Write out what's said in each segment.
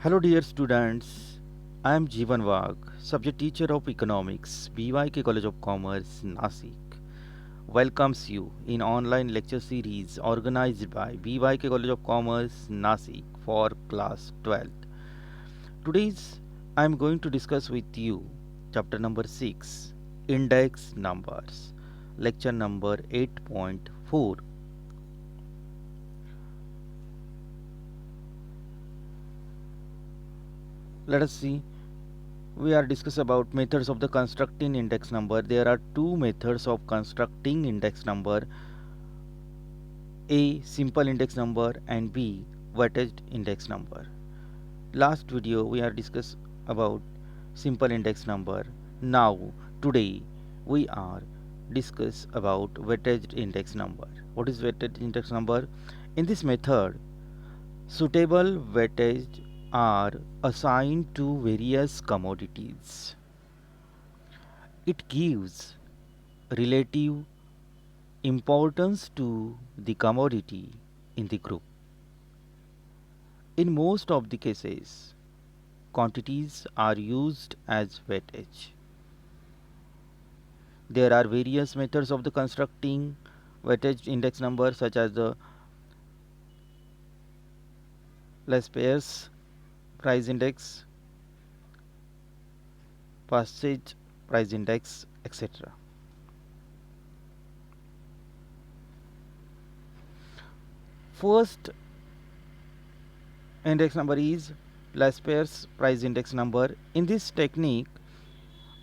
Hello, dear students. I am Jeevan Wagh, subject teacher of economics, BYK College of Commerce, Nasik. Welcomes you in online lecture series organized by BYK College of Commerce, Nasik for class 12th. Today's I am going to discuss with you chapter number 6, Index Numbers, lecture number 8.4. Let us see. We are discuss about methods of the constructing index number. There are two methods of constructing index number: A, simple index number, and B, weighted index number. Last video we are discuss about simple index number. Now today we are discuss about weighted index number. What is weighted index number? In this method, suitable weightage are assigned to various commodities. It gives relative importance to the commodity in the group. In most of the cases, quantities are used as weightage. There are various methods of the constructing weightage index number, such as the Laspeyres price index, Passage price index, etc. First index number is Laspeyres price index number. In this technique,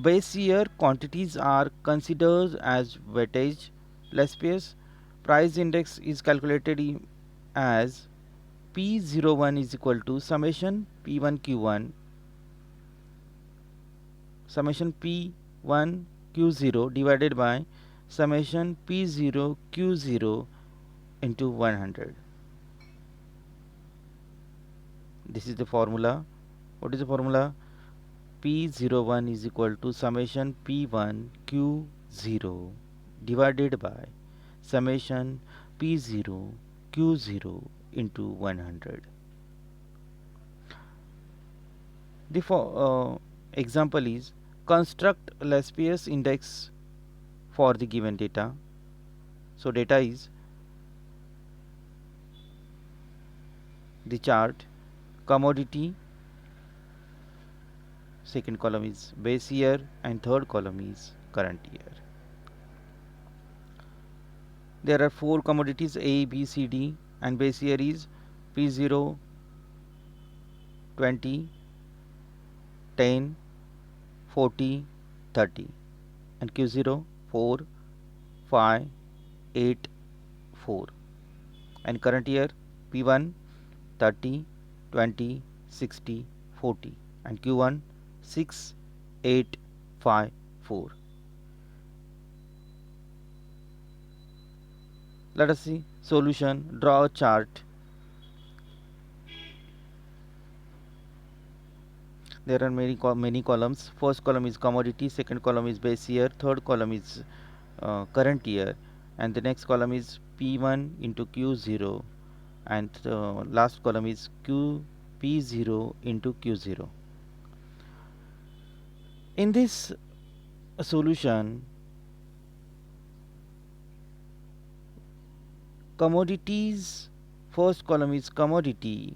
base year quantities are considered as weightage. Laspeyres price index is calculated as P01 is equal to summation P1Q1 summation P1Q0 divided by summation P0Q0 into 100. This is the formula. What is the formula? P01 is equal to summation P1Q0 divided by summation P0Q0 into 100. The example is construct Laspeyres index for the given data. So data is the chart, commodity, second column is base year, and third column is current year. There are four commodities A, B, C, D, and base year is P0, 20, 10, 40, 30, and Q0, 4, 5, 8, 4, and current year P1, 30, 20, 60, 40, and Q1, 6, 8, 5, 4. Let us see solution. Draw a chart. There are many columns. First column is commodity, second column is base year, third column is current year, and the next column is P1 into Q0, and last column is P0 into Q0. In this solution, commodities, first column is commodity,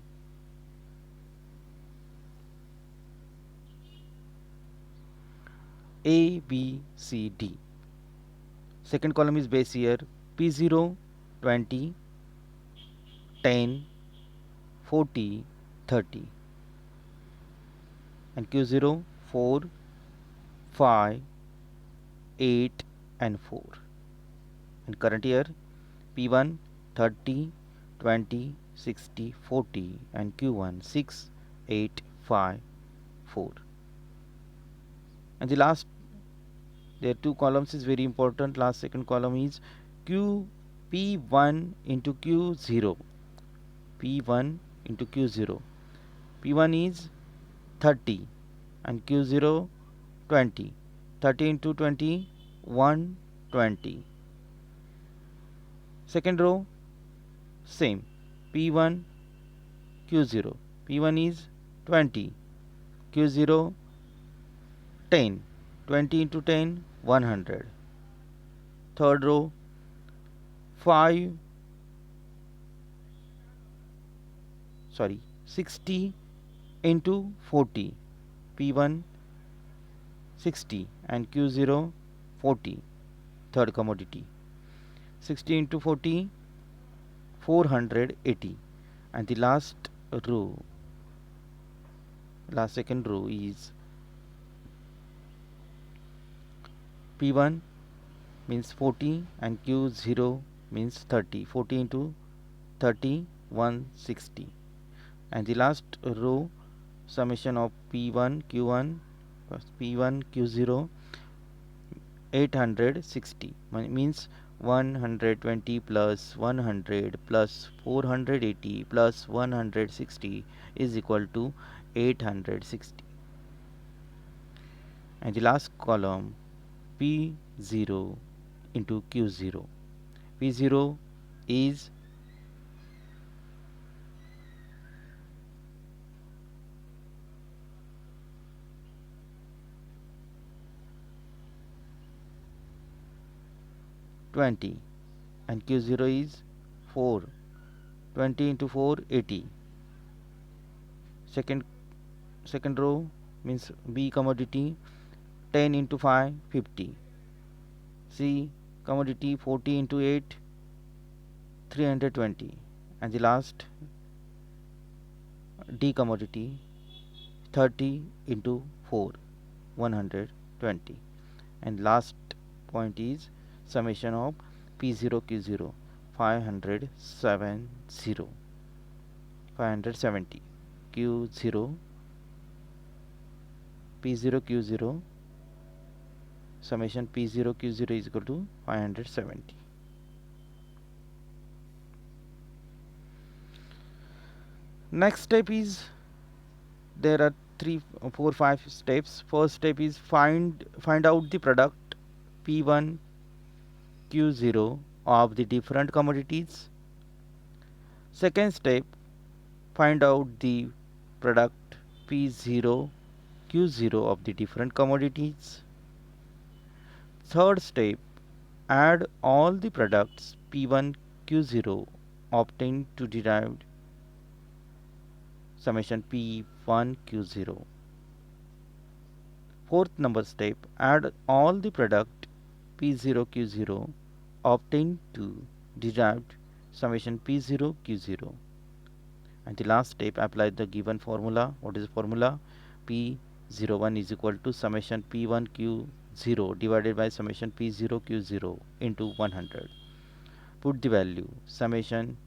A, B, C, D. Second column is base year, P0, 20, 10, 40, 30, and Q0, 4, 5, 8, and 4, and current year P1, 30, 20, 60, 40, and Q1, 6, 8, 5, 4. And the last, there are two columns is very important. Last second column is Q P1 into Q0, P1 into Q0. P1 is 30 and Q0 20. 30 into 20, 120. Second row, same, P1 Q0. P1 is 20, Q0 10, 20 into 10 100. Third row 5 60 into 40, P1 60 and Q0 40. Third commodity 60 into 40 480, and the last second row is P1 means 40 and Q0 means 30. 40 into 30 160, and the last row summation of P1 Q1 plus P1 Q0 860 means 120 plus 100 plus 480 plus 160 is equal to 860, and the last column P0 into Q0. P0 is 20 and Q0 is 4. 20 into 4 80. Second row means B commodity 10 into 5 50. C commodity 40 into 8 320, and the last D commodity 30 into 4 120, and last point is summation of P0 Q0 570 Q0 P0 Q0 summation P0 Q0 is equal to 570. Next step is, there are 3 4 5 steps. First step is find out the product P1 Q0 of the different commodities. Second step, find out the product P0 Q0 of the different commodities. Third step, add all the products P1 Q0 obtained to derive summation P1 Q0. Fourth number step, add all the product P0 Q0 obtained to derived summation P0 Q0. And the last step, apply the given formula. What is the formula? P01 is equal to summation P1 Q0 divided by summation P0 Q0 into 100. Put the value summation,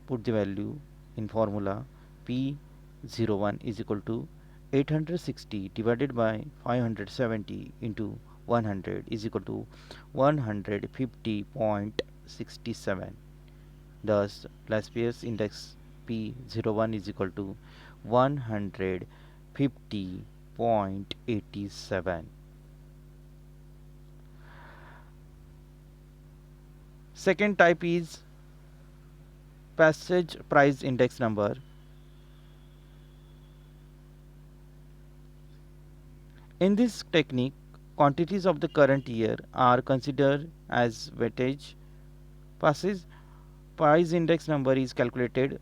put the value in formula. P01 is equal to 860 divided by 570 into 100 is equal to 150.67. Thus, Laspeyres index P01 is equal to 150.87. Second type is passage price index number. In this technique, quantities of the current year are considered as weightage. Passage price index number is calculated.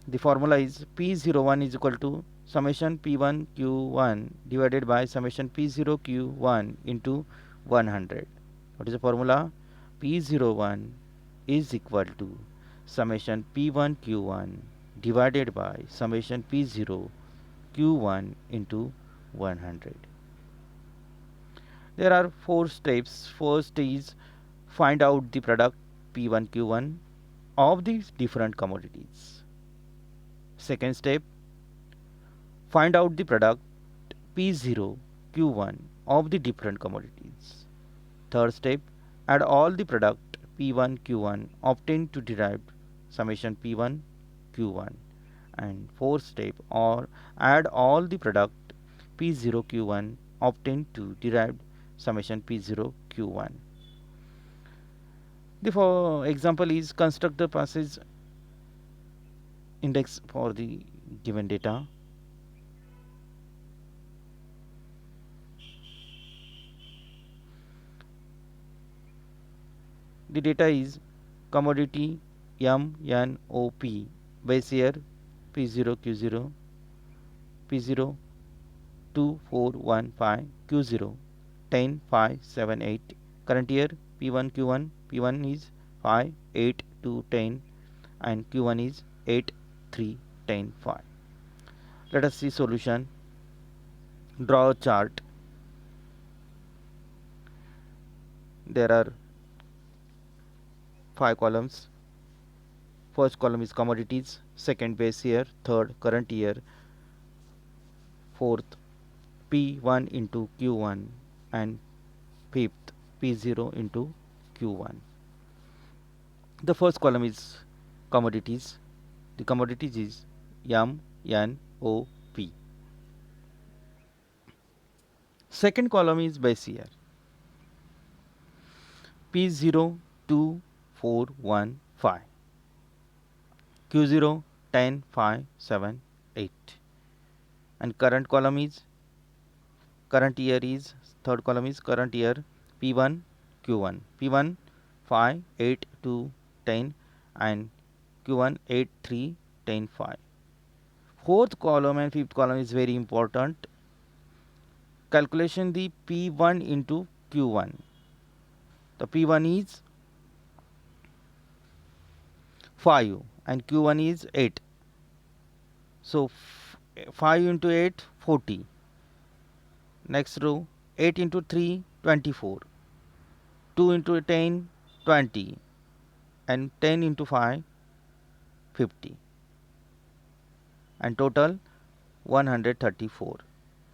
The formula is P01 is equal to summation P1 Q1 divided by summation P0 Q1 into 100. What is the formula? P01 is equal to summation P1 Q1 divided by summation P0 Q1 into 100. There are 4 steps. First is find out the product P1 Q1 of these different commodities. Second step, find out the product P0 Q1 of the different commodities. Third step, add all the product P1 Q1 obtained to derive summation P1 Q1. And fourth step, or add all the product P0 Q1 obtained to derive summation P0 Q1. The example is construct the passage index for the given data. The data is commodity MNOP, base year P0 Q0, P0 2415, Q0 10578, current year P1 Q1, P1 is 5 8 2 10 and Q1 is 8 3 10 5. Let us see solution. Draw a chart. There are 5 columns. First column is commodities, second base year, third current year, fourth P1 into Q1 and fifth P0 into Q1. The first column is commodities. The commodities is MNOP. Second column is base year P0 2415, Q0 10578, and current column is current year is third column is current year P1 Q1, P1 5 8 2 10 and Q1 8 3 10 5. Fourth column and fifth column is very important. Calculation the P1 into Q1. The P1 is 5 and Q1 is 8. So 5 into 8 40. Next row 8 into 3 24. 2 into 10 20 and 10 into 5 50 and total 134.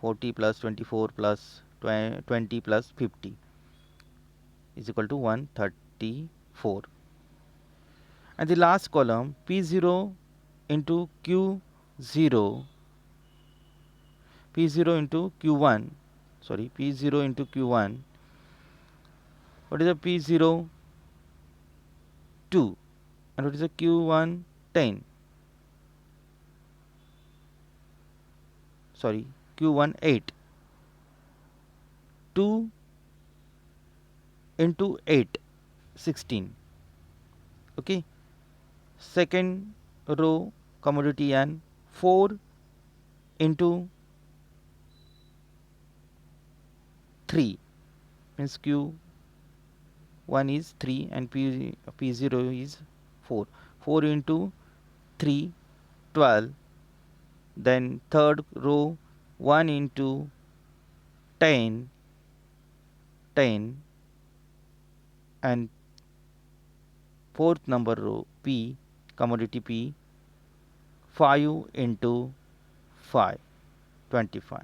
40 plus 24 plus 20 plus 50 is equal to 134. And the last column P0 into Q0, P0 into Q1, sorry, P0 into Q1. What is the P0 2 and what is the Q1 10? Sorry, Q1 8. 2 into 8 16. Okay. Second row commodity and 4 into 3 means Q1 is 3 and P0 is 4. 4 into 3 12. Then third row 1 into 10 10 and fourth number row P commodity P 5 into 5 25.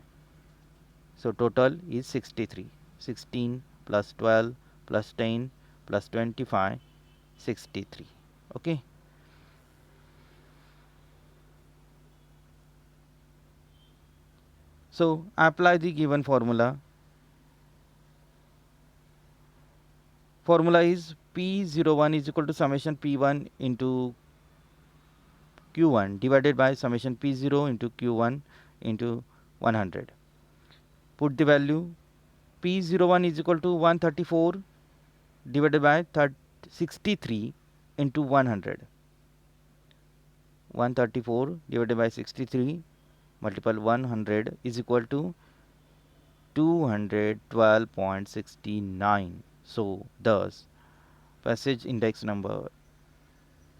So total is 63. 16 plus 12 plus 10 plus 25 63. Okay. So apply the given formula. Formula is P01 is equal to summation P1 into Q1 divided by summation P0 into Q1 into 100. Put the value P01 is equal to 134 divided by 63 into 100. 134 divided by 63 multiple 100 is equal to 212.69. So thus passage index number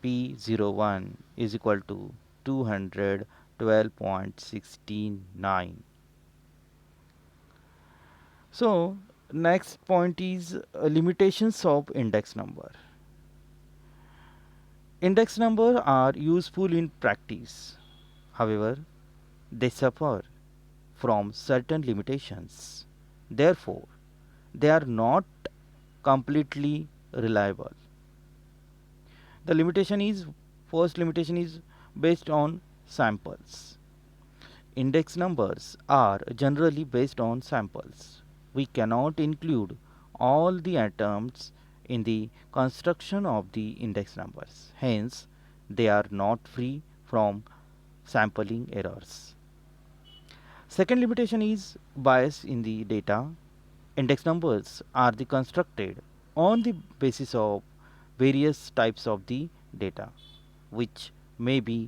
P01 is equal to 212.69. So next point is limitations of index number. Index number are useful in practice. However, they suffer from certain limitations. Therefore, they are not completely reliable. The limitation is first limitation is based on samples. Index numbers are generally based on samples. We cannot include all the atoms in the construction of the index numbers. Hence, they are not free from sampling errors. Second limitation is bias in the data. Index numbers are the constructed on the basis of various types of the data which may be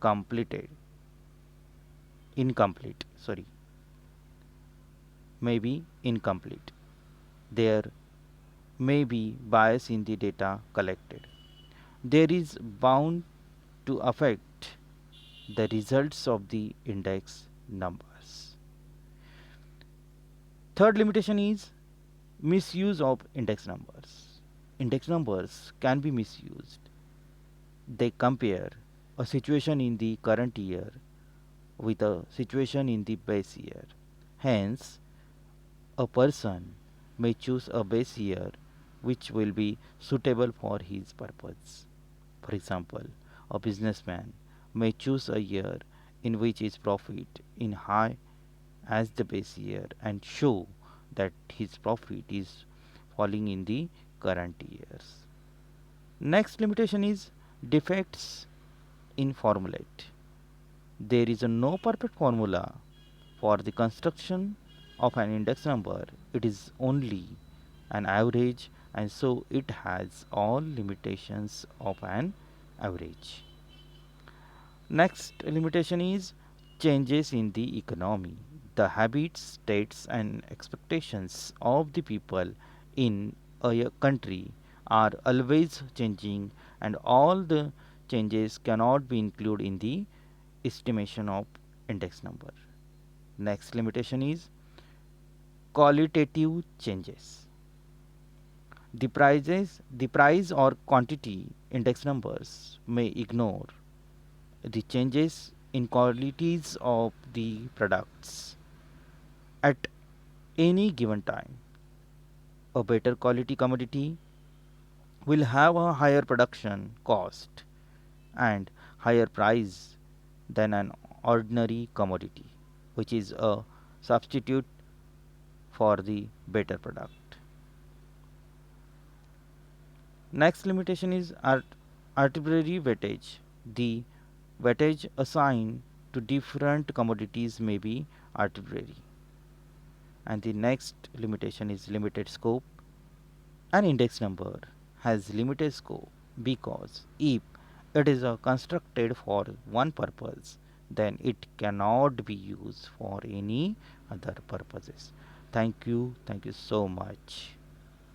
completed incomplete sorry may be incomplete. There may be bias in the data collected. There is bound to affect the results of the index numbers. Third limitation is misuse of index numbers. Index numbers can be misused. They compare a situation in the current year with a situation in the base year. Hence, a person may choose a base year which will be suitable for his purpose. For example, a businessman may choose a year in which his profit is high as the base year and show that his profit is falling in the current years. Next limitation is defects in formulate. There is no perfect formula for the construction of an index number. It is only an average and so it has all limitations of an average. Next limitation is changes in the economy. The habits, states, and expectations of the people in a country are always changing, and all the changes cannot be included in the estimation of index number. Next limitation is qualitative changes. The price or quantity index numbers may ignore the changes in qualities of the products at any given time. A better quality commodity will have a higher production cost and higher price than an ordinary commodity, which is a substitute for the better product. Next limitation is arbitrary weightage. The weightage assigned to different commodities may be arbitrary. And the next limitation is limited scope. An index number has limited scope because if it is constructed for one purpose, then it cannot be used for any other purposes. Thank you so much.